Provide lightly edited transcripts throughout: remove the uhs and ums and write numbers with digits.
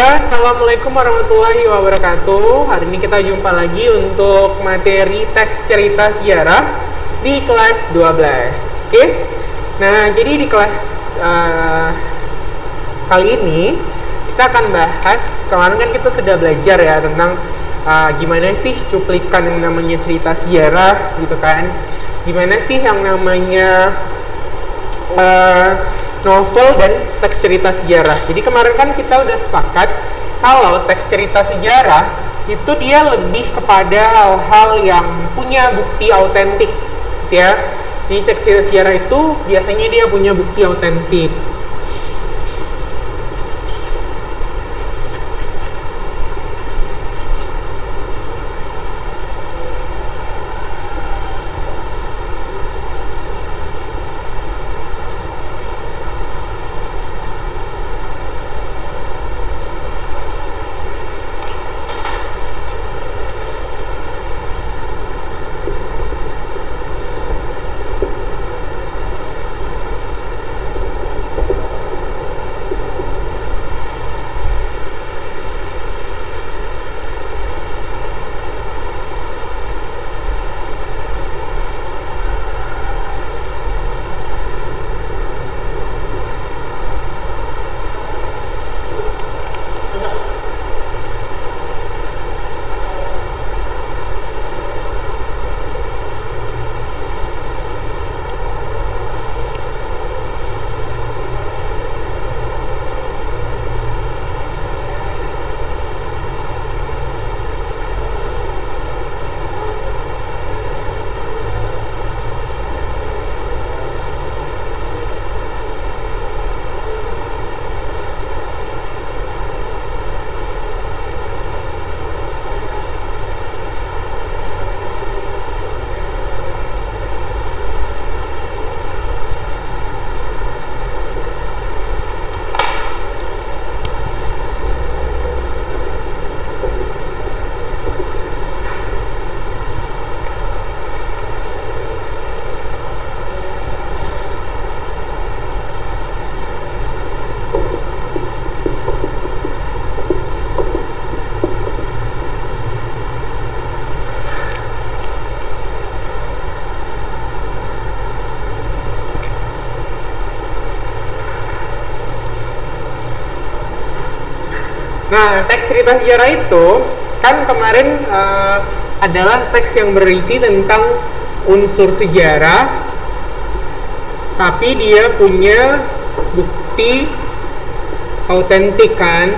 Ya, assalamualaikum warahmatullahi wabarakatuh. Hari ini kita jumpa lagi untuk materi teks cerita sejarah di kelas 12. Oke? Nah, jadi di kelas kali ini kita akan bahas, kemarin kan kita sudah belajar ya tentang gimana sih cuplikan yang namanya cerita sejarah gitu kan. Gimana sih yang namanya novel dan teks cerita sejarah. Jadi kemarin kan kita udah sepakat kalau teks cerita sejarah itu dia lebih kepada hal-hal yang punya bukti autentik, ya. Di teks cerita sejarah itu biasanya dia punya bukti autentik. Nah, teks cerita sejarah itu kan kemarin adalah teks yang berisi tentang unsur sejarah, tapi dia punya bukti autentik kan,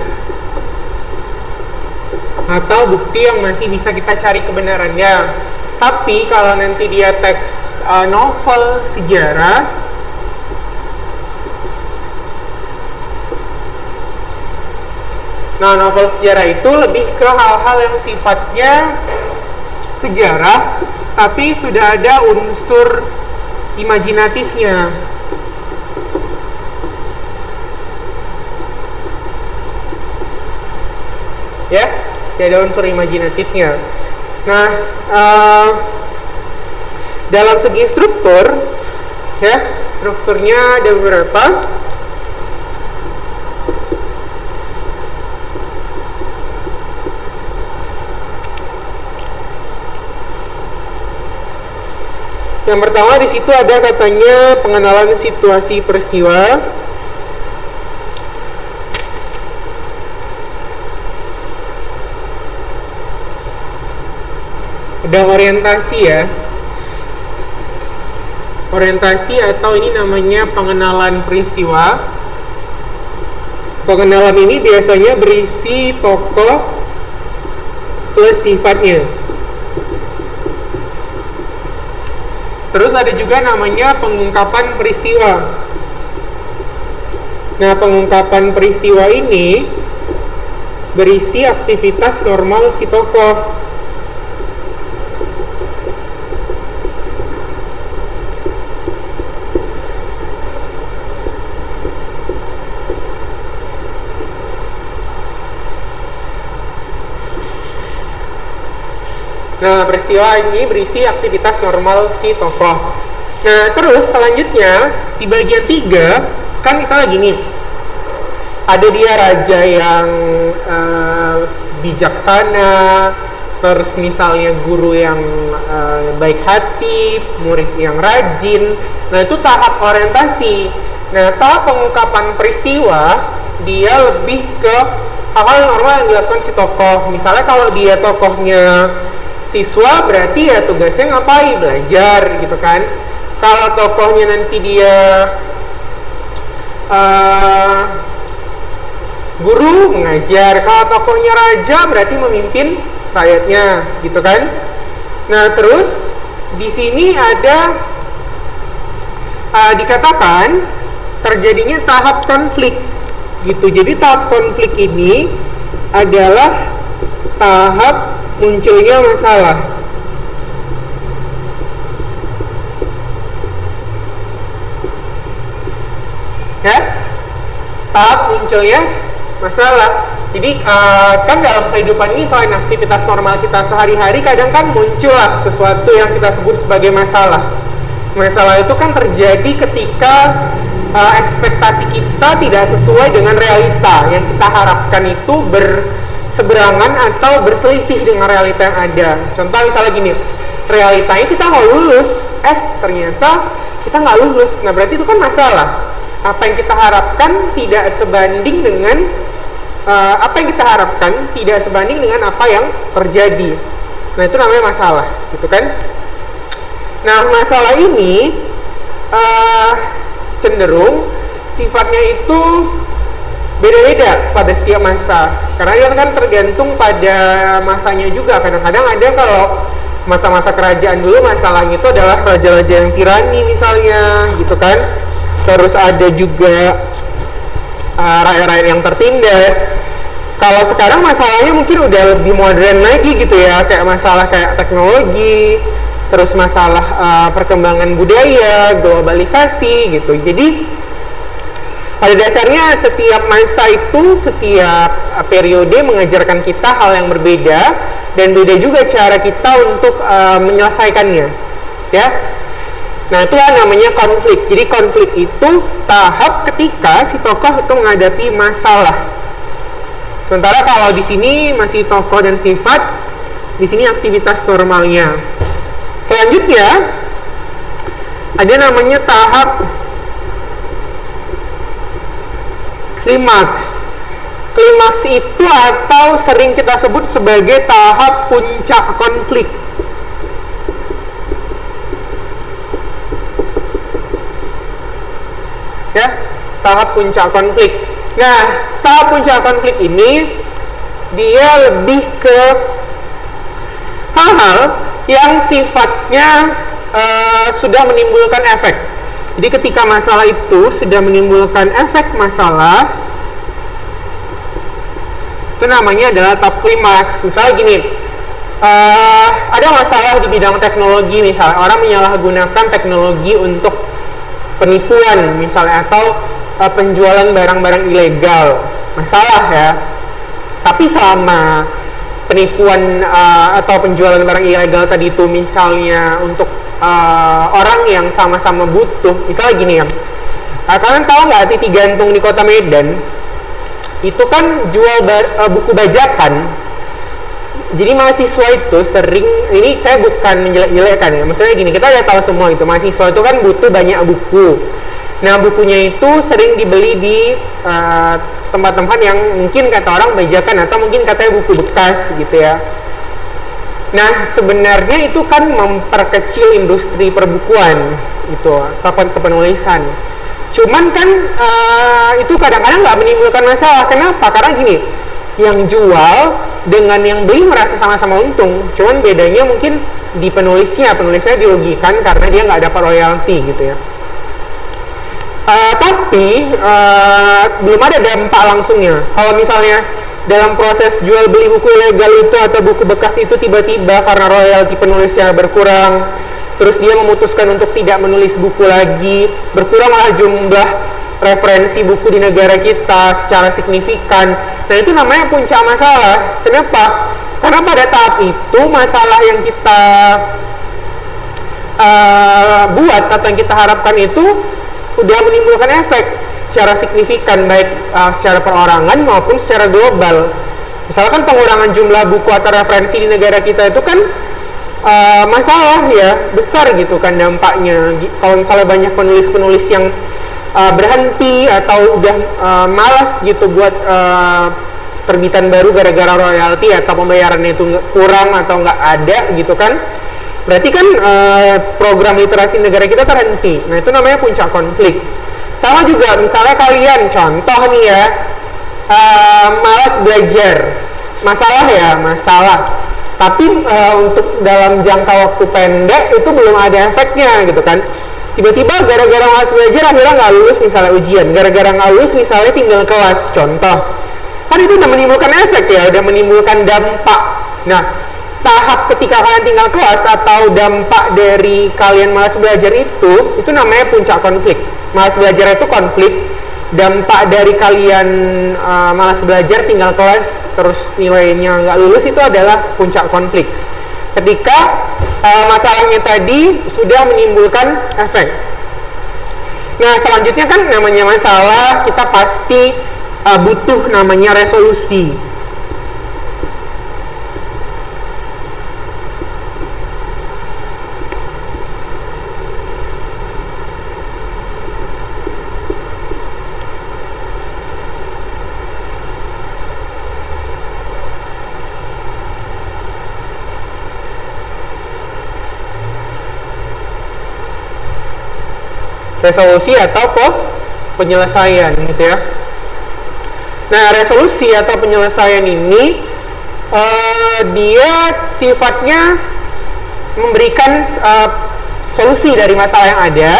atau bukti yang masih bisa kita cari kebenarannya. Tapi kalau nanti dia teks novel sejarah, nah, novel sejarah itu lebih ke hal-hal yang sifatnya sejarah, tapi sudah ada unsur imajinatifnya. Ya, ada unsur imajinatifnya. Nah, dalam segi struktur, ya, strukturnya ada beberapa. Yang pertama di situ ada katanya pengenalan situasi peristiwa. Ada orientasi ya. Orientasi atau ini namanya pengenalan peristiwa. Pengenalan ini biasanya berisi tokoh plus sifatnya. Terus ada juga namanya pengungkapan peristiwa. Nah, pengungkapan peristiwa ini berisi aktivitas normal si tokoh. Nah, peristiwa ini berisi aktivitas normal si tokoh. Nah, terus selanjutnya di bagian 3 kan misalnya gini, ada dia raja yang bijaksana, terus misalnya guru yang baik hati, murid yang rajin. Nah, itu tahap orientasi. Nah, tahap pengungkapan peristiwa dia lebih ke hal-hal normal yang dilakukan si tokoh. Misalnya kalau dia tokohnya siswa, berarti ya tugasnya ngapain? Belajar gitu kan. Kalau tokohnya nanti dia guru, mengajar. Kalau tokohnya raja, berarti memimpin rakyatnya gitu kan. Nah, terus di sini ada dikatakan terjadinya tahap konflik gitu. Jadi tahap konflik ini adalah tahap munculnya masalah. Ya, tahap munculnya masalah. Jadi kan dalam kehidupan ini selain aktivitas normal kita sehari-hari, kadang kan muncul sesuatu yang kita sebut sebagai masalah. Masalah itu kan terjadi ketika ekspektasi kita tidak sesuai dengan realita. Yang kita harapkan itu berseberangan atau berselisih dengan realita yang ada. Contoh misalnya gini, realitanya kita mau lulus, ternyata kita nggak lulus. Nah, berarti itu kan masalah. Apa yang kita harapkan tidak sebanding dengan apa yang terjadi. Nah, itu namanya masalah, gitu kan? Nah, masalah ini cenderung sifatnya itu beda-beda pada setiap masa. Karena itu kan tergantung pada masanya juga. Kadang-kadang ada kalau masa-masa kerajaan dulu masalahnya itu adalah raja-raja yang tirani misalnya, gitu kan? Terus ada juga rakyat-rakyat yang tertindas. Kalau sekarang masalahnya mungkin udah lebih modern lagi gitu ya, kayak masalah kayak teknologi, terus masalah perkembangan budaya, globalisasi gitu. Jadi pada dasarnya setiap masa itu, setiap periode mengajarkan kita hal yang berbeda, dan beda juga cara kita untuk menyelesaikannya, ya. Nah, itulah namanya konflik. Jadi konflik itu tahap ketika si tokoh itu menghadapi masalah. Sementara kalau di sini masih tokoh dan sifat, di sini aktivitas normalnya. Selanjutnya ada namanya tahap klimaks. Klimaks itu atau sering kita sebut sebagai tahap puncak konflik. Ya, tahap puncak konflik. Nah, tahap puncak konflik ini dia lebih ke hal-hal yang sifatnya sudah menimbulkan efek. Jadi ketika masalah itu sudah menimbulkan efek masalah, itu namanya adalah tahap klimaks. Misalnya gini, ada masalah di bidang teknologi misalnya, orang menyalahgunakan teknologi untuk penipuan misalnya, atau penjualan barang-barang ilegal, masalah ya. Tapi selama penipuan atau penjualan barang ilegal tadi itu misalnya untuk orang yang sama-sama butuh, misalnya gini ya, kalian tahu nggak Titi Gantung di Kota Medan itu kan jual buku bajakan. Jadi mahasiswa itu sering, ini saya bukan menjelek-jelekan ya, maksudnya gini, kita udah tahu semua itu mahasiswa itu kan butuh banyak buku. Nah, bukunya itu sering dibeli di tempat-tempat yang mungkin kata orang bajakan, atau mungkin katanya buku bekas gitu ya. Nah, sebenarnya itu kan memperkecil industri perbukuan itu, atau kepenulisan. Cuman kan itu kadang-kadang nggak menimbulkan masalah. Kenapa? Karena gini, yang jual dengan yang beli merasa sama-sama untung. Cuman bedanya mungkin di penulisnya dirugikan karena dia nggak dapat royalti gitu ya. Tapi belum ada dampak langsungnya. Kalau misalnya dalam proses jual beli buku ilegal itu atau buku bekas itu tiba-tiba karena royalti penulisnya berkurang, terus dia memutuskan untuk tidak menulis buku lagi, berkuranglah jumlah referensi buku di negara kita secara signifikan. Nah, itu namanya puncak masalah. Kenapa? Karena pada tahap itu masalah yang kita buat atau yang kita harapkan itu udah menimbulkan efek secara signifikan, baik secara perorangan maupun secara global. Misalkan pengurangan jumlah buku atau referensi di negara kita itu kan masalah ya, besar gitu kan dampaknya. Kalau misalnya banyak penulis-penulis yang berhenti atau udah malas gitu buat terbitan baru gara-gara royalti atau pembayarannya itu kurang atau nggak ada gitu kan, berarti kan program literasi negara kita terhenti. Nah itu namanya puncak konflik. Sama juga misalnya kalian contoh nih ya, malas belajar, masalah, tapi untuk dalam jangka waktu pendek itu belum ada efeknya gitu kan. Tiba-tiba gara-gara malas belajar akhirnya nggak lulus misalnya ujian, gara-gara nggak lulus misalnya tinggal kelas, contoh. Kan itu udah menimbulkan efek ya, udah menimbulkan dampak. Nah, tahap ketika kalian tinggal kelas atau dampak dari kalian malas belajar itu namanya puncak konflik. Malas belajar itu konflik, dampak dari kalian malas belajar tinggal kelas terus nilainya nggak lulus itu adalah puncak konflik. Ketika masalahnya tadi sudah menimbulkan efek. Nah selanjutnya kan namanya masalah kita pasti butuh namanya resolusi. Resolusi atau penyelesaian gitu ya. Nah resolusi atau penyelesaian ini dia sifatnya memberikan solusi dari masalah yang ada.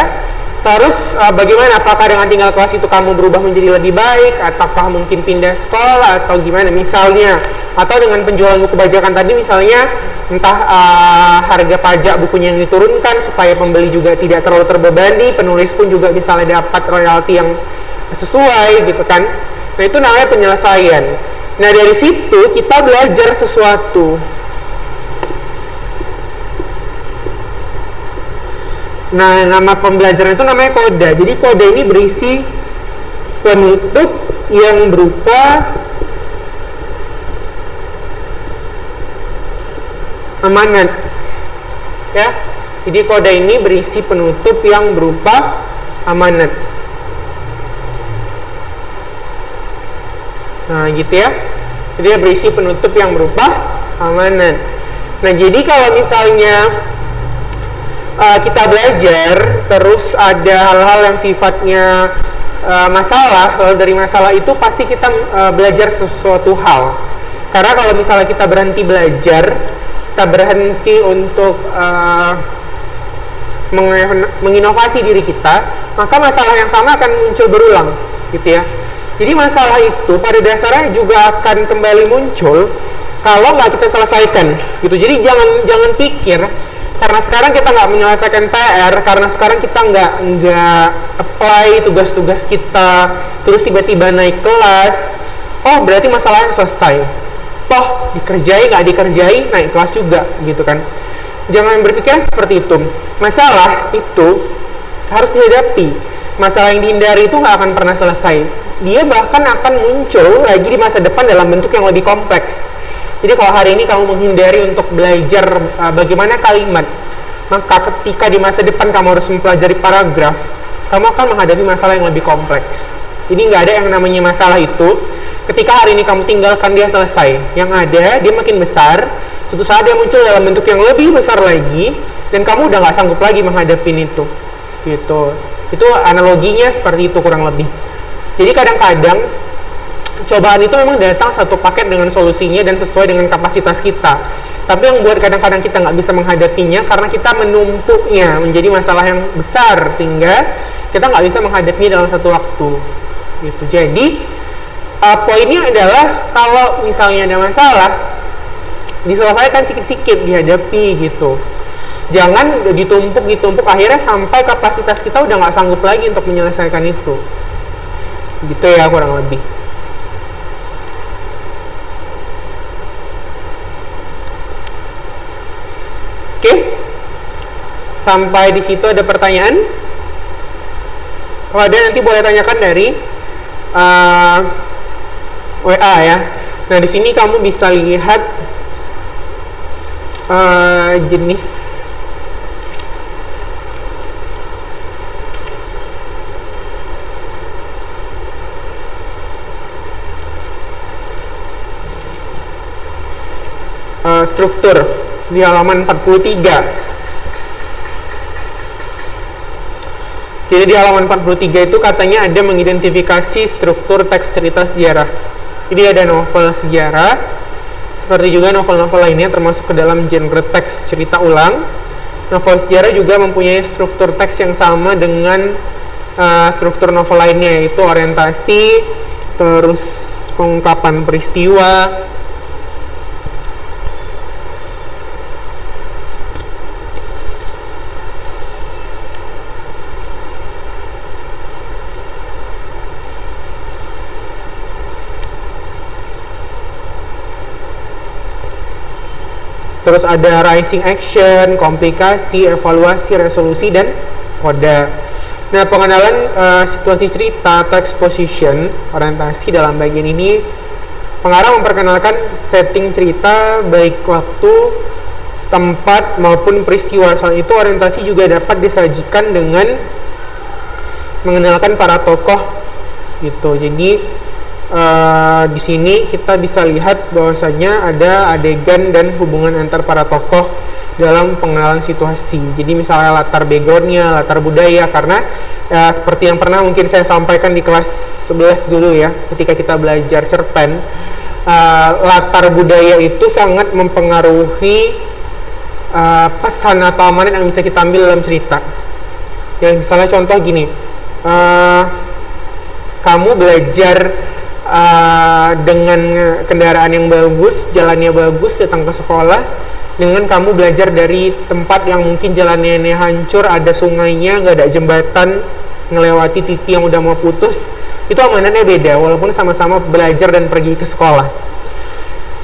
Terus bagaimana, apakah dengan tinggal kelas itu kamu berubah menjadi lebih baik, ataukah mungkin pindah sekolah atau gimana misalnya, atau dengan penjualan buku bajakan tadi misalnya entah harga pajak bukunya yang diturunkan supaya pembeli juga tidak terlalu terbebani, penulis pun juga misalnya dapat royalti yang sesuai gitu kan. Nah itu namanya penyelesaian. Nah dari situ kita belajar sesuatu. Nah nama pembelajaran itu namanya koda. Jadi koda ini berisi penutup yang berupa amanat ya. Jadi koda ini berisi penutup yang berupa amanat. Nah gitu ya. Jadi dia berisi penutup yang berupa amanat. Nah jadi kalau misalnya kita belajar terus ada hal-hal yang sifatnya masalah, lalu dari masalah itu pasti kita belajar sesuatu hal. Karena kalau misalnya kita berhenti belajar, kita berhenti untuk menginovasi diri kita, maka masalah yang sama akan muncul berulang gitu ya. Jadi masalah itu pada dasarnya juga akan kembali muncul kalau nggak kita selesaikan gitu. Jadi jangan pikir karena sekarang kita nggak menyelesaikan PR, karena sekarang kita nggak apply tugas-tugas kita, terus tiba-tiba naik kelas, oh berarti masalahnya selesai. Toh dikerjai nggak dikerjai naik kelas juga gitu kan. Jangan berpikiran seperti itu. Masalah itu harus dihadapi. Masalah yang dihindari itu nggak akan pernah selesai. Dia bahkan akan muncul lagi di masa depan dalam bentuk yang lebih kompleks. Jadi kalau hari ini kamu menghindari untuk belajar bagaimana kalimat, maka ketika di masa depan kamu harus mempelajari paragraf, kamu akan menghadapi masalah yang lebih kompleks. Jadi nggak ada yang namanya masalah itu. Ketika hari ini kamu tinggalkan dia selesai, yang ada dia makin besar. Suatu saat dia muncul dalam bentuk yang lebih besar lagi, dan kamu udah nggak sanggup lagi menghadapi itu. Gitu. Itu analoginya seperti itu kurang lebih. Jadi kadang-kadang cobaan itu memang datang satu paket dengan solusinya dan sesuai dengan kapasitas kita. Tapi yang buat kadang-kadang kita nggak bisa menghadapinya karena kita menumpuknya menjadi masalah yang besar sehingga kita nggak bisa menghadapinya dalam satu waktu. Gitu. Jadi poinnya adalah kalau misalnya ada masalah diselesaikan sikit-sikit, dihadapi gitu. Jangan ditumpuk akhirnya sampai kapasitas kita udah nggak sanggup lagi untuk menyelesaikan itu. Gitu ya kurang lebih. Oke, sampai di situ ada pertanyaan? Kalau ada nanti boleh tanyakan dari WA ya. Nah, di sini kamu bisa lihat jenis struktur di halaman 43. Jadi di halaman 43 itu katanya ada mengidentifikasi struktur teks cerita sejarah. Jadi ada novel sejarah, seperti juga novel-novel lainnya termasuk ke dalam genre teks cerita ulang. Novel sejarah juga mempunyai struktur teks yang sama dengan struktur novel lainnya, yaitu orientasi, terus pengungkapan peristiwa, terus ada rising action, komplikasi, evaluasi, resolusi, dan koda. Nah, pengenalan situasi cerita atau exposition, orientasi dalam bagian ini, pengarang memperkenalkan setting cerita, baik waktu, tempat, maupun peristiwa. Selain itu, orientasi juga dapat disajikan dengan mengenalkan para tokoh, gitu. Jadi, di sini kita bisa lihat bahwasanya ada adegan dan hubungan antar para tokoh dalam pengenalan situasi. Jadi misalnya latar backgroundnya, latar budaya, karena seperti yang pernah mungkin saya sampaikan di kelas 11 dulu ya, ketika kita belajar cerpen, latar budaya itu sangat mempengaruhi pesan atau amanat yang bisa kita ambil dalam cerita. Ya, misalnya contoh gini, kamu belajar dengan kendaraan yang bagus, jalannya bagus, datang ke sekolah, dengan kamu belajar dari tempat yang mungkin jalannya hancur, ada sungainya, gak ada jembatan, ngelewati titik yang udah mau putus, itu amanatnya beda, walaupun sama-sama belajar dan pergi ke sekolah.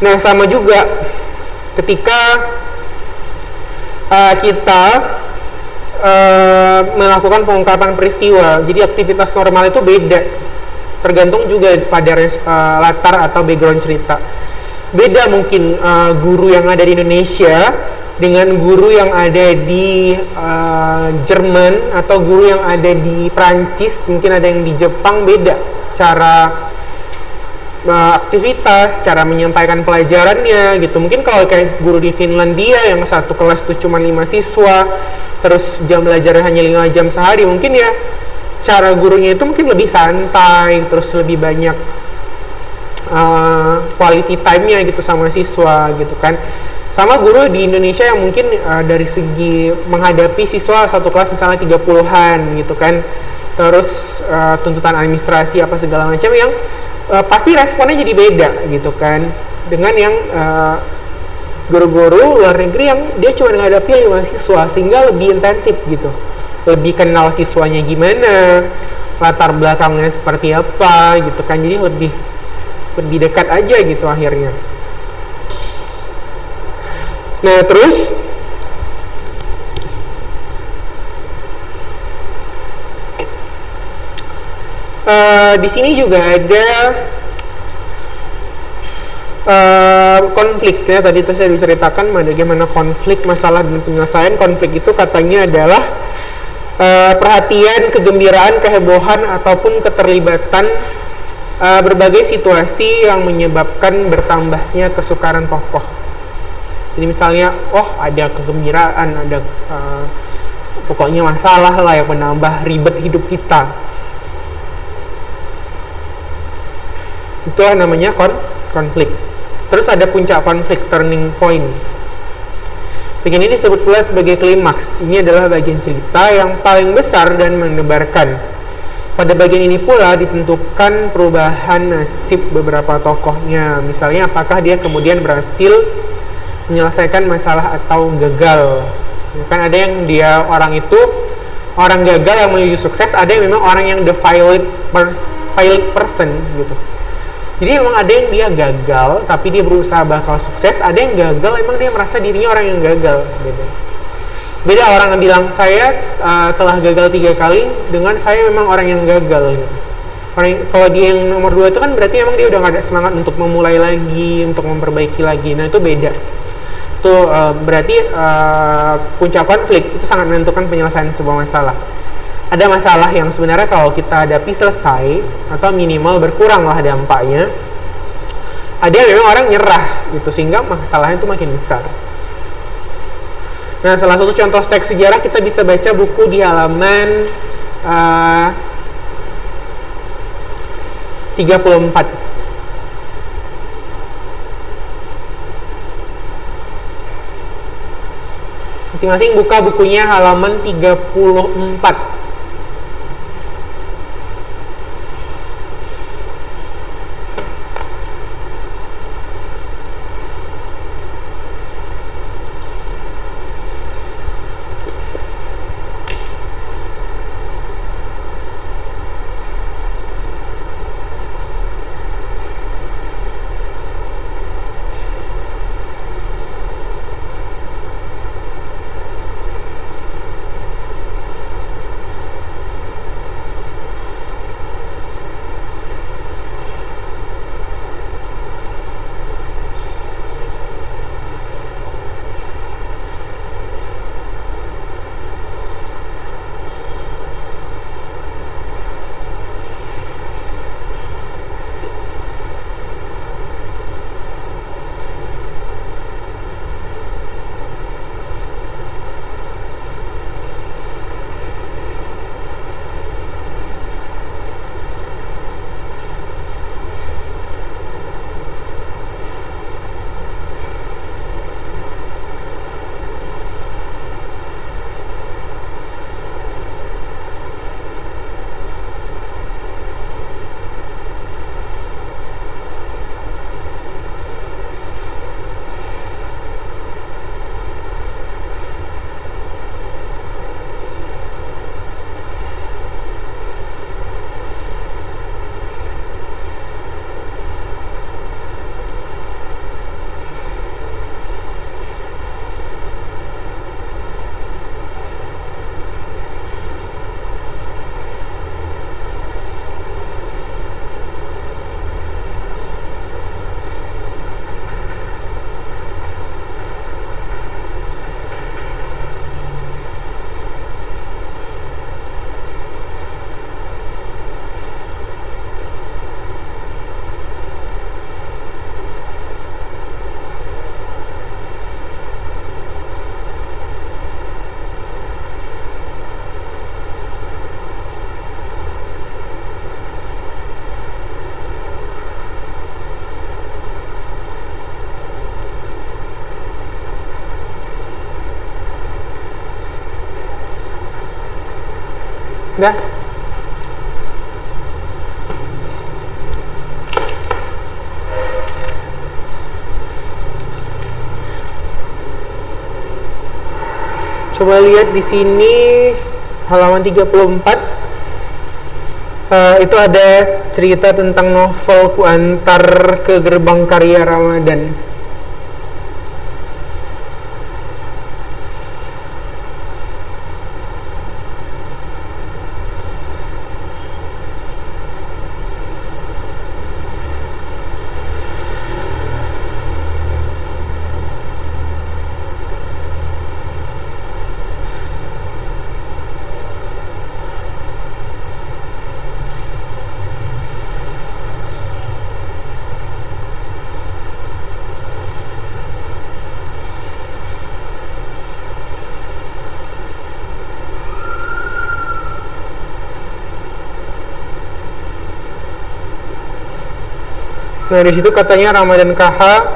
Nah, sama juga ketika kita melakukan pengungkapan peristiwa, jadi aktivitas normal itu beda, tergantung juga pada latar atau background cerita. Beda mungkin guru yang ada di Indonesia dengan guru yang ada di Jerman, atau guru yang ada di Prancis, mungkin ada yang di Jepang, beda cara aktivitas, cara menyampaikan pelajarannya gitu. Mungkin kalau kayak guru di Finlandia yang satu kelas tuh cuma 5 siswa, terus jam belajarnya hanya 5 jam sehari, mungkin ya cara gurunya itu mungkin lebih santai, terus lebih banyak quality time-nya gitu sama siswa gitu kan. Sama guru di Indonesia yang mungkin dari segi menghadapi siswa satu kelas misalnya 30-an gitu kan, terus tuntutan administrasi apa segala macam yang pasti responnya jadi beda gitu kan, dengan yang guru-guru luar negeri yang dia cuma menghadapi 5 siswa, sehingga lebih intensif gitu, lebih kenal siswanya gimana, latar belakangnya seperti apa gitu kan, jadi lebih dekat aja gitu akhirnya. Nah, terus di sini juga ada konflik ya. Tadi saya diceritakan bagaimana konflik, masalah dan penyelesaian konflik itu katanya adalah perhatian, kegembiraan, kehebohan, ataupun keterlibatan berbagai situasi yang menyebabkan bertambahnya kesukaran tokoh. Jadi misalnya, ada kegembiraan, ada pokoknya masalah lah yang menambah ribet hidup kita. Itulah namanya konflik. Terus ada puncak konflik, turning point. Bagian ini disebut pula sebagai klimaks. Ini adalah bagian cerita yang paling besar dan mendebarkan. Pada bagian ini pula ditentukan perubahan nasib beberapa tokohnya. Misalnya apakah dia kemudian berhasil menyelesaikan masalah atau gagal. Kan ada yang dia orang gagal yang menuju sukses, ada yang memang orang yang the failed person gitu. Jadi emang ada yang dia gagal tapi dia berusaha bakal sukses, ada yang gagal emang dia merasa dirinya orang yang gagal. Beda orang yang bilang saya telah gagal 3 kali dengan saya memang orang yang gagal gitu. Kalau dia yang nomor 2 itu kan berarti emang dia udah nggak ada semangat untuk memulai lagi, untuk memperbaiki lagi. Nah itu beda. Itu berarti puncak konflik itu sangat menentukan penyelesaian sebuah masalah. Ada masalah yang sebenarnya kalau kita hadapi selesai atau minimal berkurang lah dampaknya. Ada yang memang orang nyerah gitu sehingga masalahnya itu makin besar. Nah, salah satu contoh teks sejarah kita bisa baca buku di halaman 34. Masing-masing buka bukunya halaman 34. Udah? Coba lihat di sini halaman 34. Itu ada cerita tentang novel Ku Antar ke Gerbang Karya Ramadan. Nah, di situ katanya Ramadan KH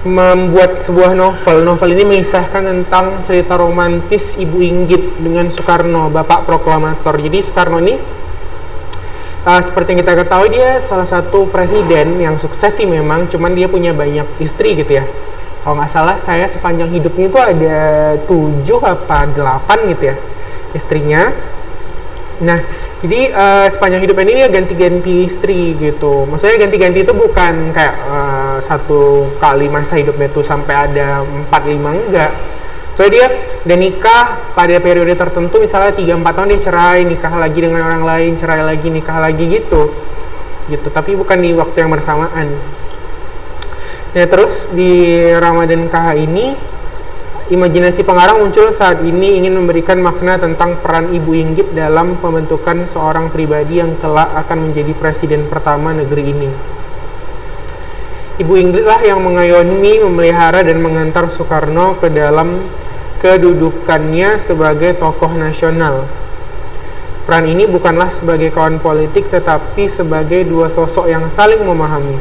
membuat sebuah novel. Novel ini mengisahkan tentang cerita romantis Ibu Inggit dengan Soekarno, Bapak Proklamator. Jadi Soekarno ini seperti yang kita ketahui dia salah satu presiden yang sukses sih memang, cuman dia punya banyak istri gitu ya. Kalau nggak salah saya sepanjang hidupnya itu ada 7 apa 8 gitu ya istrinya. Nah, jadi sepanjang hidup ini dia ganti-ganti istri gitu. Maksudnya ganti-ganti itu bukan kayak 1 kali masa hidupnya itu sampai ada 4-5, enggak. So dia udah nikah pada periode tertentu, misalnya 3-4 tahun dia cerai, nikah lagi dengan orang lain, cerai lagi, nikah lagi gitu. Tapi bukan di waktu yang bersamaan. Nah, terus di Ramadan KH ini, imajinasi pengarang muncul saat ini ingin memberikan makna tentang peran Ibu Inggit dalam pembentukan seorang pribadi yang kelak akan menjadi presiden pertama negeri ini. Ibu Inggit lah yang mengayomi, memelihara, dan mengantar Soekarno ke dalam kedudukannya sebagai tokoh nasional. Peran ini bukanlah sebagai kawan politik, tetapi sebagai dua sosok yang saling memahami.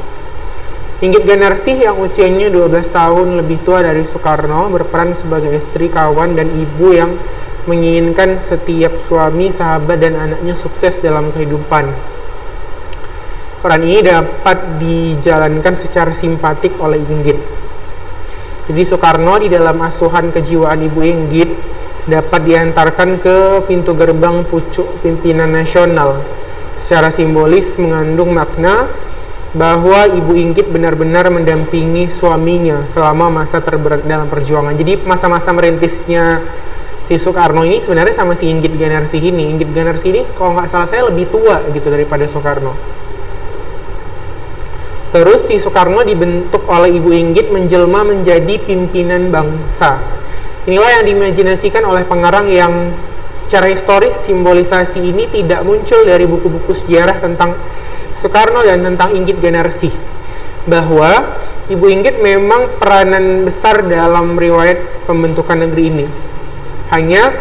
Inggit Ganarsih yang usianya 12 tahun lebih tua dari Soekarno berperan sebagai istri, kawan, dan ibu yang menginginkan setiap suami, sahabat, dan anaknya sukses dalam kehidupan. Peran ini dapat dijalankan secara simpatik oleh Inggit. Jadi Soekarno di dalam asuhan kejiwaan Ibu Inggit dapat diantarkan ke pintu gerbang pucuk pimpinan nasional. Secara simbolis mengandung makna bahwa Ibu Inggit benar-benar mendampingi suaminya selama masa terberat dalam perjuangan. Jadi masa-masa merintisnya si Soekarno ini sebenarnya sama si Inggit Ganarsih ini. Inggit Ganarsih ini kalau nggak salah saya lebih tua gitu daripada Soekarno. Terus si Soekarno dibentuk oleh Ibu Inggit menjelma menjadi pimpinan bangsa. Inilah yang diimajinasikan oleh pengarang yang secara historis simbolisasi ini tidak muncul dari buku-buku sejarah tentang Soekarno dan tentang Inggit Ganarsih. Bahwa Ibu Inggit memang peranan besar dalam riwayat pembentukan negeri ini. Hanya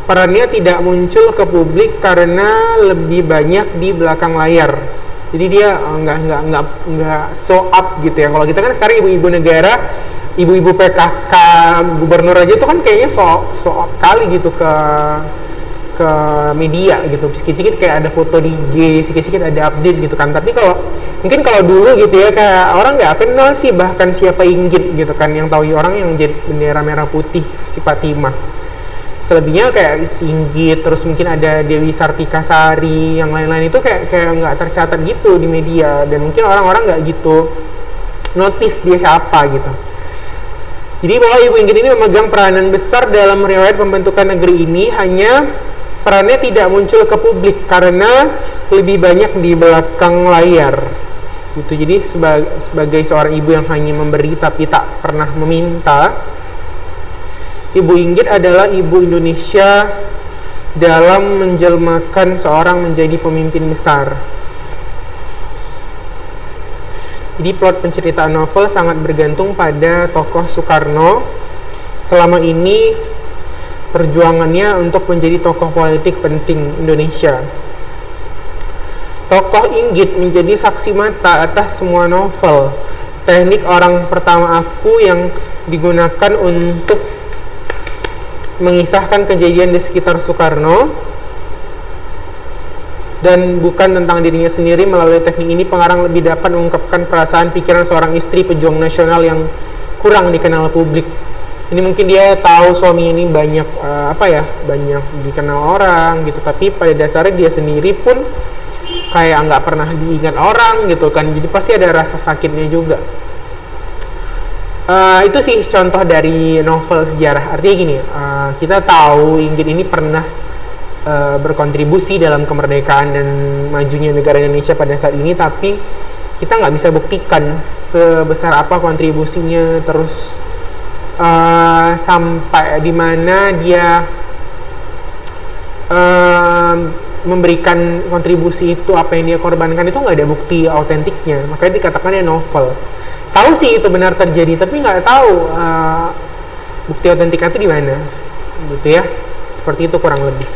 perannya tidak muncul ke publik karena lebih banyak di belakang layar. Jadi dia nggak show up gitu ya. Kalau kita kan sekarang ibu-ibu negara, ibu-ibu PKK, gubernur aja itu kan kayaknya show up kali gitu ke media gitu. Sikit-sikit kayak ada foto di IG, sikit-sikit ada update gitu kan. Tapi mungkin kalau dulu gitu ya, kayak orang nggak kenal sih bahkan siapa Inggit gitu kan. Yang tahu orang yang jadi bendera merah putih si Fatimah. Selebihnya kayak Inggit, terus mungkin ada Dewi Sartikasari, yang lain-lain itu kayak nggak tercatat gitu di media, dan mungkin orang-orang nggak gitu notice dia siapa gitu. Jadi bahwa Ibu Inggit ini memegang peranan besar dalam riwayat pembentukan negeri ini, hanya perannya tidak muncul ke publik karena lebih banyak di belakang layar gitu. Jadi sebagai seorang ibu yang hanya memberi tapi tak pernah meminta, Ibu Inggit adalah ibu Indonesia dalam menjelmakan seorang menjadi pemimpin besar. Jadi plot penceritaan novel sangat bergantung pada tokoh Soekarno. Selama ini perjuangannya untuk menjadi tokoh politik penting Indonesia. Tokoh Inggit menjadi saksi mata atas semua novel. Teknik orang pertama aku yang digunakan untuk mengisahkan kejadian di sekitar Soekarno dan bukan tentang dirinya sendiri. Melalui teknik ini pengarang lebih dapat mengungkapkan perasaan pikiran seorang istri pejuang nasional yang kurang dikenal publik. Ini mungkin dia tahu suami ini banyak banyak dikenal orang gitu, tapi pada dasarnya dia sendiri pun kayak nggak pernah diingat orang gitu kan. Jadi pasti ada rasa sakitnya juga. Itu sih contoh dari novel sejarah. Artinya gini, kita tahu Inggit ini pernah berkontribusi dalam kemerdekaan dan majunya negara Indonesia pada saat ini, tapi kita nggak bisa buktikan sebesar apa kontribusinya, terus sampai di mana dia memberikan kontribusi itu, apa yang dia korbankan itu nggak ada bukti autentiknya, makanya dikatakan dia novel. Tahu sih itu benar terjadi, tapi nggak tahu bukti autentiknya itu di mana, gitu ya. Seperti itu kurang lebih.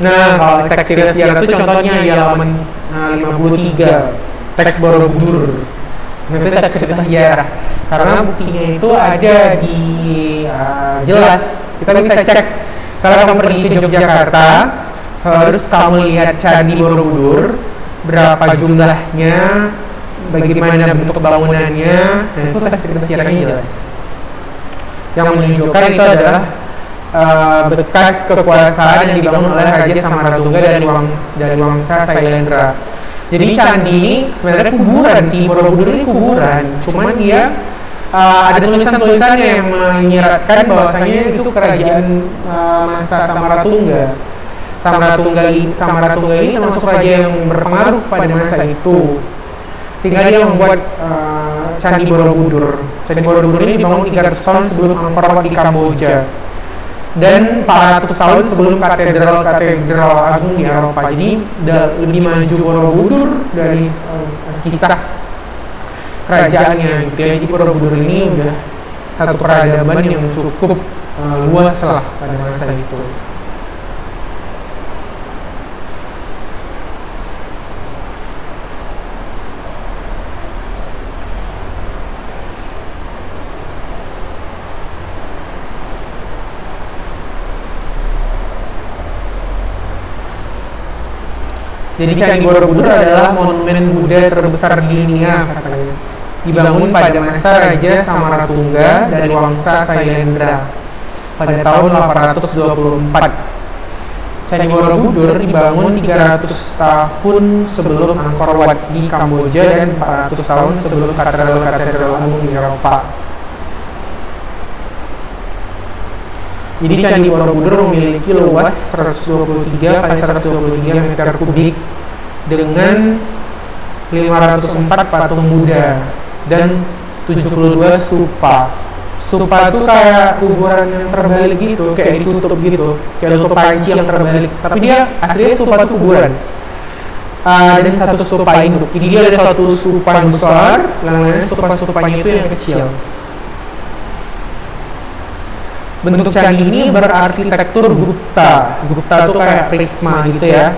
Nah, kalau teks cerita sejarah itu contohnya di halaman 53, teks Borobudur. Nah, itu teks cerita sejarah. Karena buktinya itu ada di jelas. Kita bisa cek. Misalnya kamu pergi ke Yogyakarta, harus kamu lihat Candi Borobudur, berapa jumlahnya, bagaimana bentuk bangunannya, nah itu teks cerita sejarahnya jelas. Yang menunjukkan itu adalah bekas kekuasaan yang dibangun oleh Raja Samaratungga dari Wangsa Sailendra. Jadi candi ini sebenarnya kuburan sih, Borobudur ini kuburan, cuman dia ada tulisan-tulisannya yang menyiratkan bahwasanya itu kerajaan masa Samaratungga. Samaratungga ini termasuk raja yang berpengaruh pada masa itu, sehingga dia membuat Candi Borobudur. Candi Borobudur ini dibangun 300 tahun sebelum Angkor Wat di Kamboja dan 400 tahun sebelum katedral agung di Eropa. Jadi lebih maju Borobudur dari kisah kerajaannya gitu ya. Jadi Borobudur ini udah satu peradaban yang cukup luas lah pada masa itu. Jadi Candi Borobudur adalah monumen Buddha terbesar di dunia katanya. Dibangun pada masa Raja Samaratungga dari Wangsa Sailendra pada tahun 824. Candi Borobudur dibangun 300 tahun sebelum Angkor Wat di Kamboja dan 400 tahun sebelum katedral agung di Eropa. Jadi Candi Borobudur memiliki luas 123 kali 123 meter kubik dengan 504 patung Buddha dan 72 stupa. Stupa itu kayak kuburan yang terbalik gitu, kayak ditutup gitu, kayak tutup panci yang terbalik. Tapi dia aslinya stupa itu kuburan. Dan satu stupa induk. Jadi dia ada satu stupa yang besar, yang lainnya stupa-stupanya itu yang kecil. Bentuk candi ini berarsitektur Gupta. Gupta itu kayak prisma gitu ya,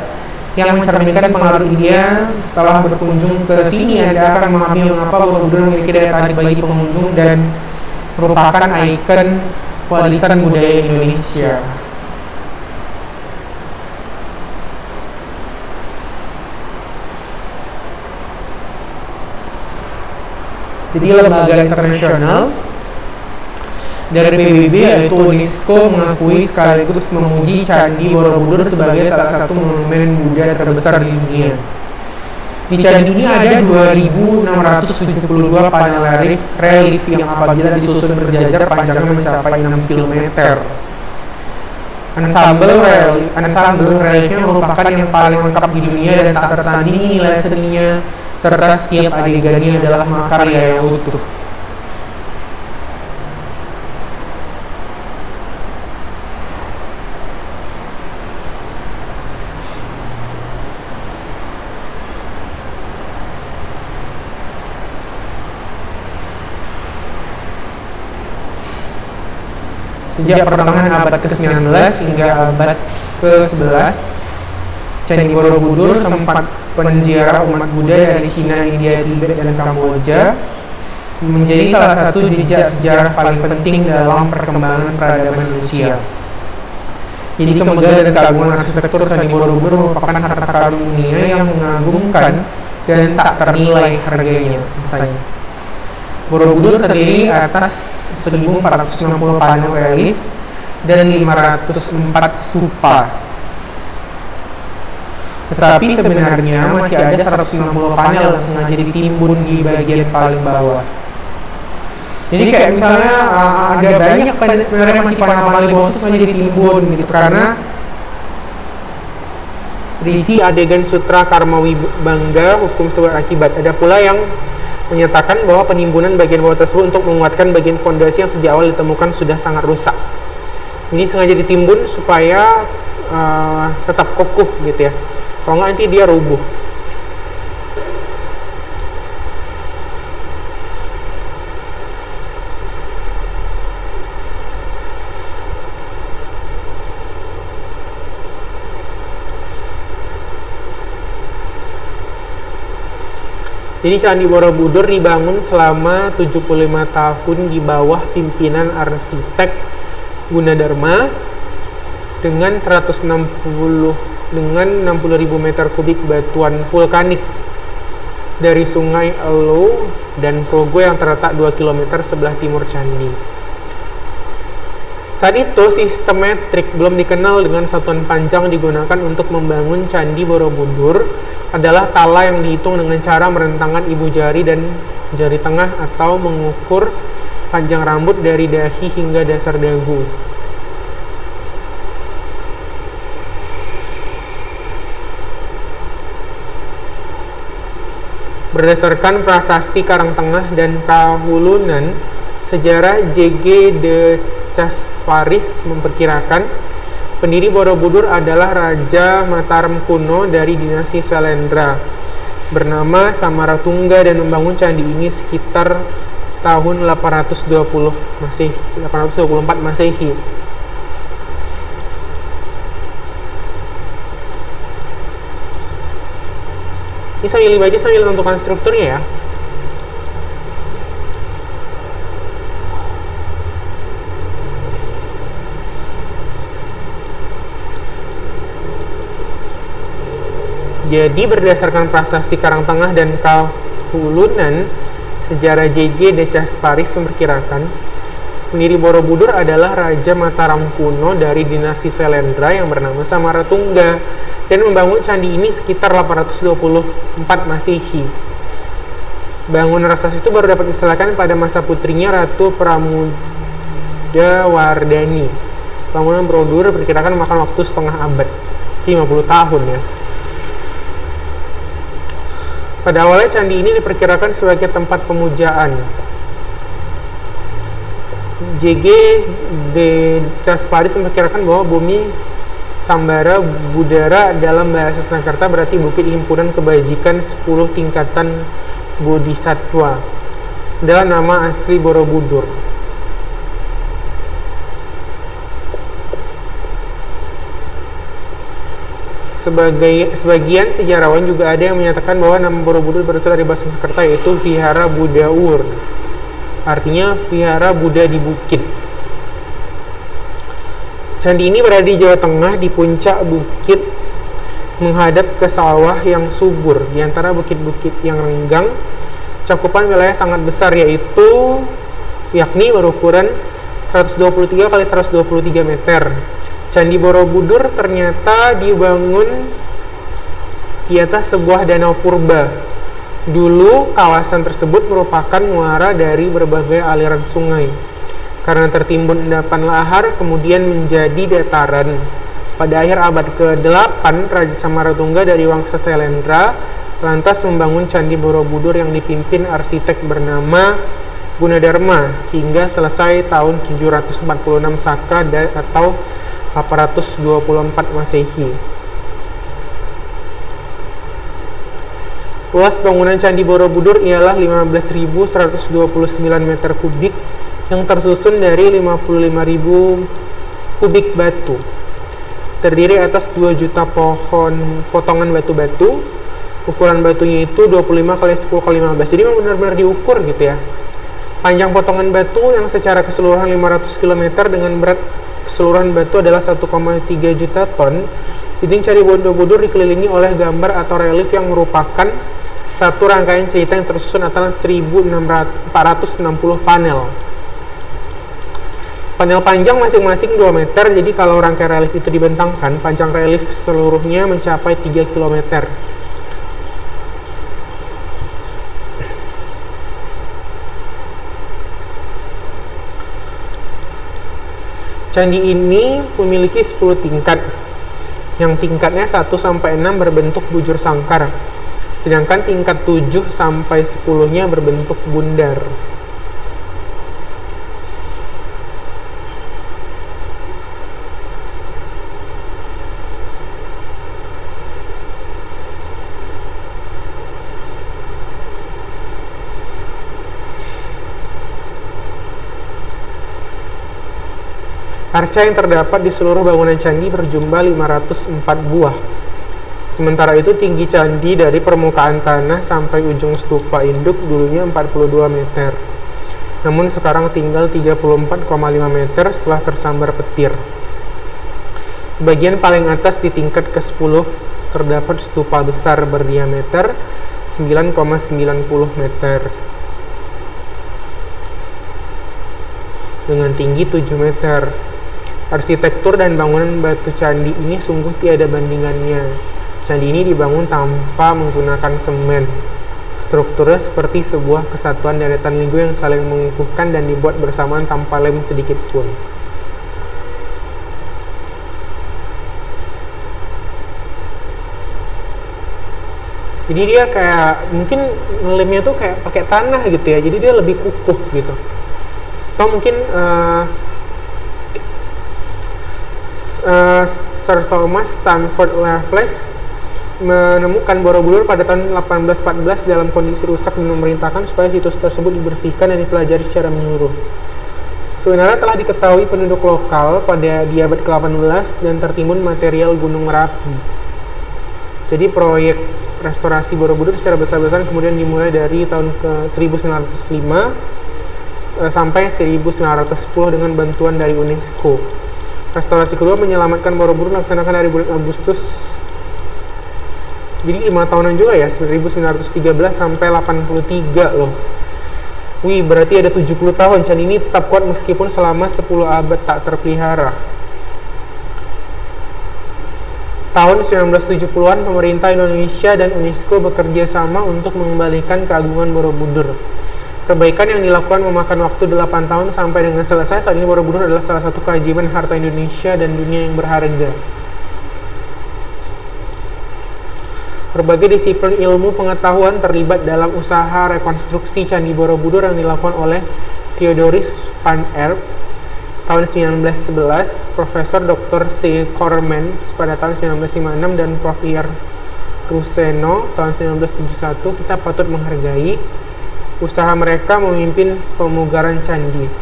yang mencerminkan pengaruh India. Setelah berkunjung ke sini, Anda akan memahami mengapa Borobudur memiliki daya tarik bagi pengunjung dan merupakan ikon warisan budaya Indonesia. Jadi lembaga internasional dari PBB yaitu UNESCO mengakui sekaligus memuji Candi Borobudur sebagai salah satu monumen Buddha terbesar di dunia. Di candi ini ada 2.672 panel relief yang apabila disusun berjajar panjangnya mencapai 6 km. Ensemble reliefnya merupakan yang paling lengkap di dunia dan tak tertandingi nilai seninya, serta setiap adegannya adalah makarya yang utuh. Sejak pertengahan abad ke-19 hingga abad ke-11, Candi Borobudur, tempat penziarah umat Buddha dari Cina, India, Tibet, dan Kamboja, menjadi salah satu jejak sejarah paling penting dalam perkembangan peradaban manusia. Jadi kemegahan dan keagungan arsitektur Candi Borobudur merupakan harta karun dunia yang mengagumkan dan tak ternilai harganya. Borobudur terdiri atas 1.460 panel relief dan 504 stupa. Tetapi sebenarnya masih ada 160 panel yang sengaja ditimbun di bagian paling bawah. Jadi kayak misalnya ada banyak sebenarnya masih panel-panel di bawah itu sengaja ditimbun gitu, karena berisi adegan sutra karma wibangga, hukum sebab akibat. Ada pula yang menyatakan bahwa penimbunan bagian bawah tersebut untuk menguatkan bagian fondasi yang sejak awal ditemukan sudah sangat rusak. Ini sengaja ditimbun supaya tetap kokoh gitu ya. Kalau nggak nanti dia rubuh. Jadi Candi Borobudur dibangun selama 75 tahun di bawah pimpinan arsitek Gunadarma dengan 60.000 meter kubik batuan vulkanik dari Sungai Elo dan Progo yang terletak 2 km sebelah timur candi. Saat itu sistem metrik belum dikenal dengan satuan panjang digunakan untuk membangun Candi Borobudur adalah tala yang dihitung dengan cara merentangkan ibu jari dan jari tengah atau mengukur panjang rambut dari dahi hingga dasar dagu. Berdasarkan prasasti Karangtengah dan Kahulunan, sejarah J.G. de Casparis memperkirakan pendiri Borobudur adalah Raja Mataram kuno dari dinasti Selendra bernama Samaratungga dan membangun candi ini sekitar tahun 824 Masehi. Ini sambil dibaca sambil menentukan strukturnya ya. Jadi berdasarkan prasasti Karangtengah dan Kahulunan, sejarah J.G. de Casparis memperkirakan pendiri Borobudur adalah Raja Mataram kuno dari dinasti Selendra yang bernama Samaratungga dan membangun candi ini sekitar 824 Masehi. Bangunan raksasa itu baru dapat diselesaikan pada masa putrinya Ratu Pramudawardhani. Bangunan Borobudur diperkirakan memakan waktu setengah abad, 50 tahun ya. Pada awalnya candi ini diperkirakan sebagai tempat pemujaan. J.G. de Casparis memperkirakan bahwa bumi Sambara Budara dalam bahasa Sanskerta berarti bukit himpunan kebajikan 10 tingkatan bodhisattva adalah nama asli Borobudur. Sebagian sejarawan juga ada yang menyatakan bahwa nama Borobudur berasal dari bahasa Sanskerta yaitu Vihara Budaur, artinya Vihara Buddha di bukit. Candi ini berada di Jawa Tengah di puncak bukit menghadap ke sawah yang subur. Di antara bukit-bukit yang renggang, cakupan wilayah sangat besar yakni berukuran 123 x 123 meter. Candi Borobudur ternyata dibangun di atas sebuah danau purba. Dulu kawasan tersebut merupakan muara dari berbagai aliran sungai. Karena tertimbun endapan lahar kemudian menjadi dataran. Pada akhir abad ke-8, Raja Samaratungga dari Wangsa Selendra lantas membangun Candi Borobudur yang dipimpin arsitek bernama Gunadarma hingga selesai tahun 746 Saka atau 824 Masehi. Luas bangunan Candi Borobudur ialah 15.129 meter kubik yang tersusun dari 55.000 kubik batu. Terdiri atas 2 juta potongan batu-batu. Ukuran batunya itu 25 x 10 x 15. Jadi memang benar-benar diukur gitu ya. Panjang potongan batu yang secara keseluruhan 500 km dengan berat keseluruhan batu adalah 1,3 juta ton. Dinding Candi Borobudur dikelilingi oleh gambar atau relief yang merupakan satu rangkaian cerita yang tersusun atas 1.460 panel. Panel panjang masing-masing 2 meter, jadi kalau rangkaian relief itu dibentangkan, panjang relief seluruhnya mencapai 3 km. Candi ini memiliki 10 tingkat, yang tingkatnya 1 sampai 6 berbentuk bujur sangkar, sedangkan tingkat 7 sampai 10-nya berbentuk bundar. Arca yang terdapat di seluruh bangunan candi berjumlah 504 buah. Sementara itu tinggi candi dari permukaan tanah sampai ujung stupa induk dulunya 42 meter. Namun sekarang tinggal 34,5 meter setelah tersambar petir. Bagian paling atas di tingkat ke-10 terdapat stupa besar berdiameter 9,90 meter dengan tinggi 7 meter. Arsitektur dan bangunan batu candi ini sungguh tiada bandingannya. Candi ini dibangun tanpa menggunakan semen. Strukturnya seperti sebuah kesatuan deretan Lego yang saling mengukuhkan dan dibuat bersamaan tanpa lem sedikit pun. Jadi dia kayak mungkin ngelemnya tuh kayak pakai tanah gitu ya. Jadi dia lebih kukuh gitu. Atau mungkin Sir Thomas Stamford Raffles menemukan Borobudur pada tahun 1814 dalam kondisi rusak dan memerintahkan supaya situs tersebut dibersihkan dan dipelajari secara menyeluruh. Sebenarnya telah diketahui penduduk lokal pada di abad ke-18 dan tertimbun material Gunung Merapi. Jadi proyek restorasi Borobudur secara besar-besaran kemudian dimulai dari tahun ke 1905 sampai 1910 dengan bantuan dari UNESCO. Restorasi kedua menyelamatkan Borobudur dilaksanakan dari bulan Agustus. Jadi 5 tahunan juga ya, 1913 sampai 83 loh. Wih, berarti ada 70 tahun. Candi ini tetap kuat meskipun selama 10 abad tak terpelihara. Tahun 1970-an, pemerintah Indonesia dan UNESCO bekerja sama untuk mengembalikan keagungan Borobudur. Perbaikan yang dilakukan memakan waktu 8 tahun sampai dengan selesai. Saat ini Borobudur adalah salah satu keajaiban harta Indonesia dan dunia yang berharga. Berbagai disiplin ilmu pengetahuan terlibat dalam usaha rekonstruksi Candi Borobudur yang dilakukan oleh Theodoris van Erp tahun 1911, Profesor Dr. C. Coremans pada tahun 1956, dan Prof. Ir. Ruseno tahun 1971. Kita patut menghargai usaha mereka memimpin pemugaran candi.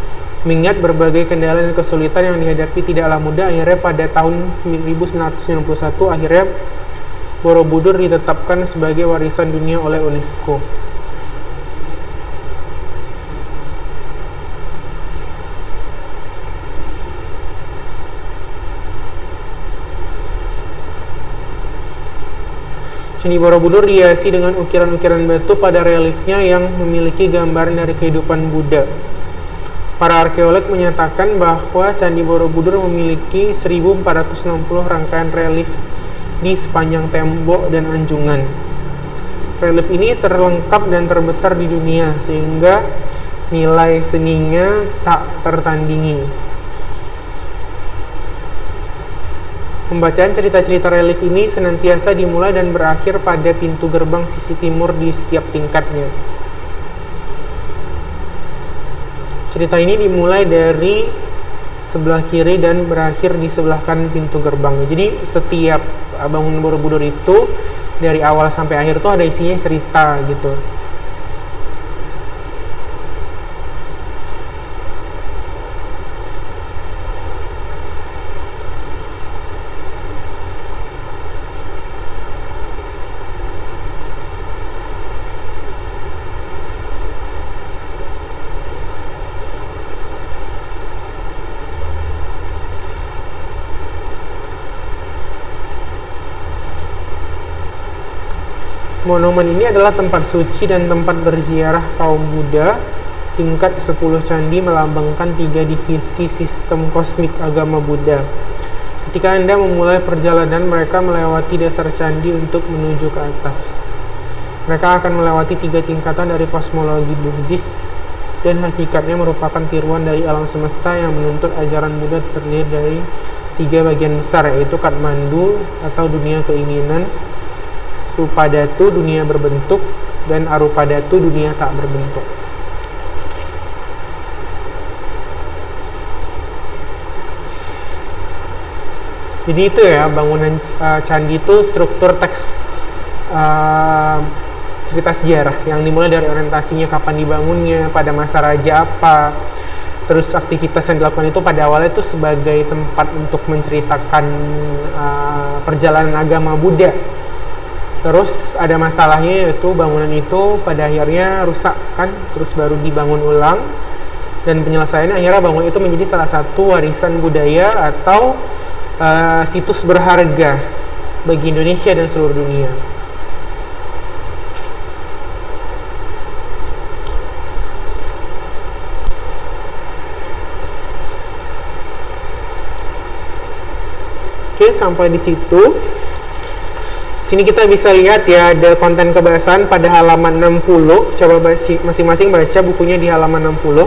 Mengingat berbagai kendala dan kesulitan yang dihadapi tidaklah mudah, akhirnya pada tahun 1991 akhirnya Borobudur ditetapkan sebagai warisan dunia oleh UNESCO. Candi Borobudur dihiasi dengan ukiran-ukiran batu pada reliefnya yang memiliki gambaran dari kehidupan Buddha. Para arkeolog menyatakan bahwa Candi Borobudur memiliki 1460 rangkaian relief di sepanjang tembok dan anjungan. Relief ini terlengkap dan terbesar di dunia sehingga nilai seninya tak tertandingi. Pembacaan cerita-cerita relief ini senantiasa dimulai dan berakhir pada pintu gerbang sisi timur di setiap tingkatnya. Cerita ini dimulai dari sebelah kiri dan berakhir di sebelah kanan pintu gerbang. Jadi setiap bangunan Borobudur itu dari awal sampai akhir tuh ada isinya cerita gitu. Monumen ini adalah tempat suci dan tempat berziarah kaum Buddha. Tingkat 10 candi melambangkan 3 divisi sistem kosmik agama Buddha. Ketika Anda memulai perjalanan, mereka melewati dasar candi untuk menuju ke atas. Mereka akan melewati 3 tingkatan dari kosmologi Buddhis, dan hakikatnya merupakan tiruan dari alam semesta yang menuntut ajaran Buddha terdiri dari 3 bagian besar, yaitu Kathmandu atau dunia keinginan, Rupadatu dunia berbentuk, dan Arupadatu dunia tak berbentuk. Jadi itu ya, bangunan candi itu struktur teks cerita sejarah yang dimulai dari orientasinya, kapan dibangunnya, pada masa raja apa. Terus aktivitas yang dilakukan itu pada awalnya itu sebagai tempat untuk menceritakan perjalanan agama Buddha Terus ada masalahnya, yaitu bangunan itu pada akhirnya rusak kan, terus baru dibangun ulang, dan penyelesaiannya akhirnya bangunan itu menjadi salah satu warisan budaya atau situs berharga bagi Indonesia dan seluruh dunia. Oke, sampai di situ. Sini kita bisa lihat ya, ada konten kebahasaan pada halaman 60. Coba masing-masing baca bukunya di halaman 60.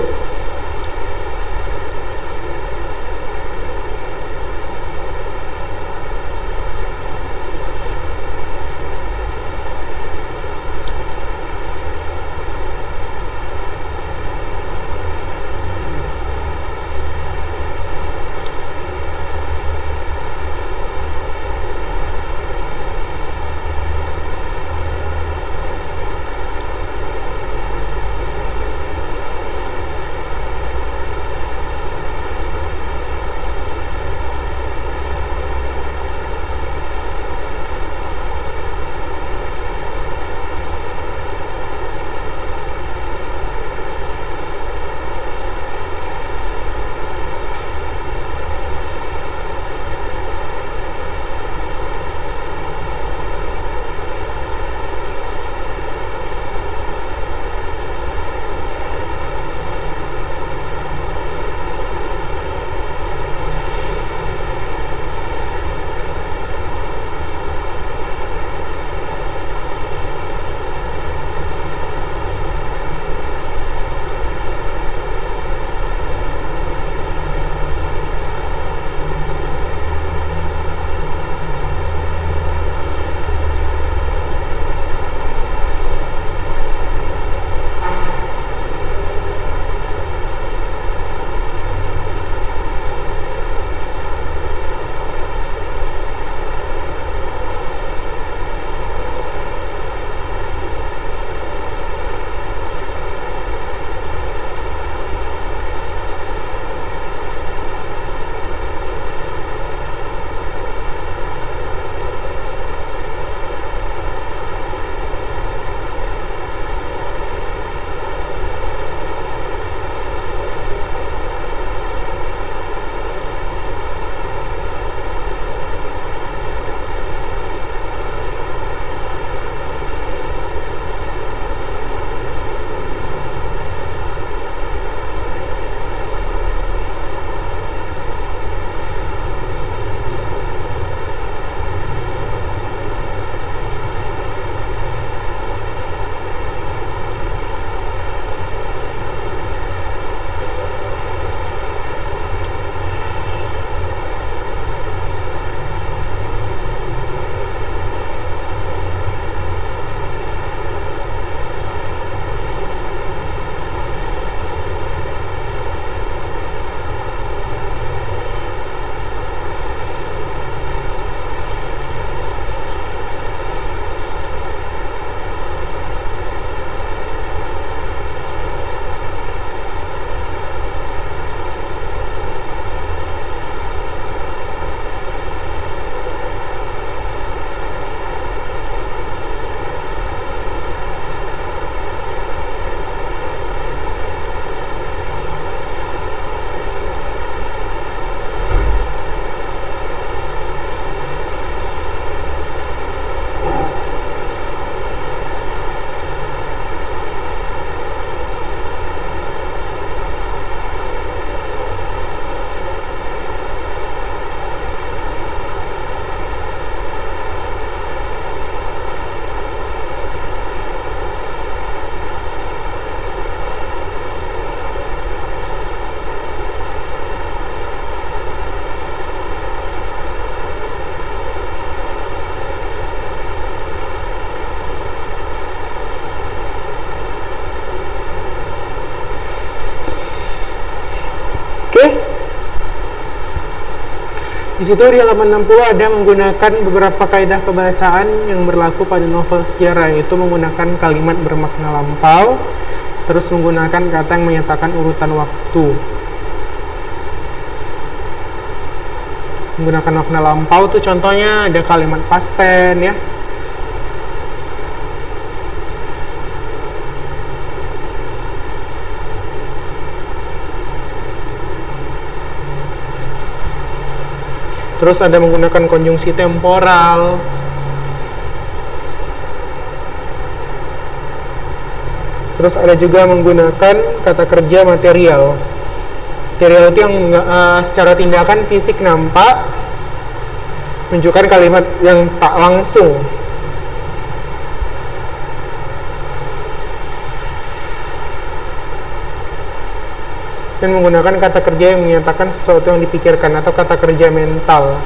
Di situ di halaman 60 ada menggunakan beberapa kaidah kebahasaan yang berlaku pada novel sejarah, yaitu menggunakan kalimat bermakna lampau, terus menggunakan kata yang menyatakan urutan waktu. Menggunakan makna lampau tuh contohnya ada kalimat past tense ya. Terus ada menggunakan konjungsi temporal. Terus ada juga menggunakan kata kerja material. Material itu yang secara tindakan fisik nampak, menunjukkan kalimat yang tak langsung. Dan menggunakan kata kerja yang menyatakan sesuatu yang dipikirkan atau kata kerja mental.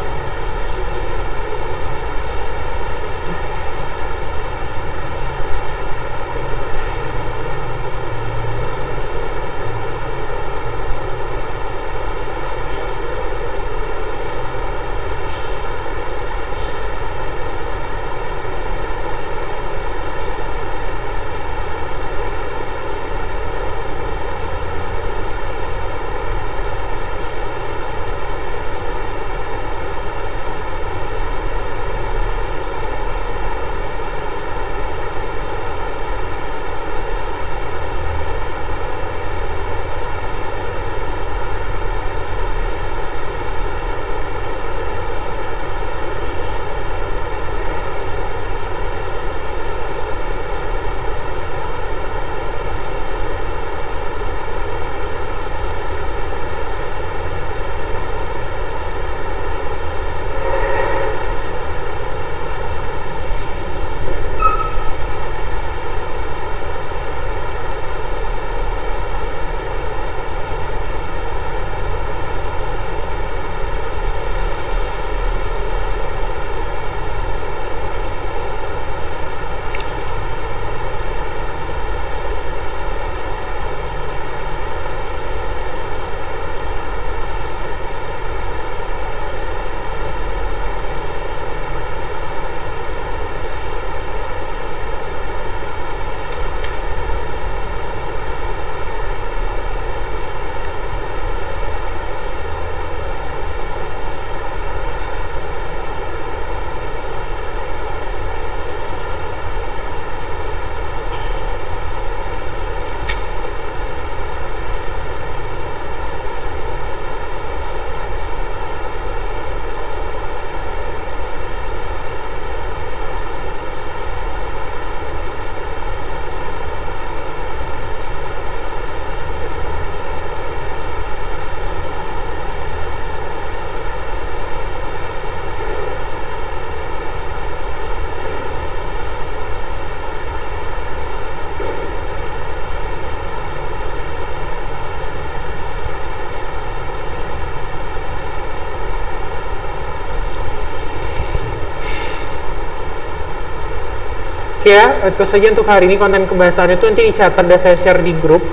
Ya, itu saja untuk hari ini konten pembahasan itu nanti dicatat dan saya share di grup.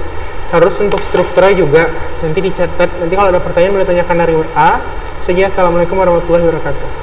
Terus untuk strukturnya juga nanti dicatat. Nanti kalau ada pertanyaan boleh tanyakan dari WA. Saja, assalamualaikum warahmatullahi wabarakatuh.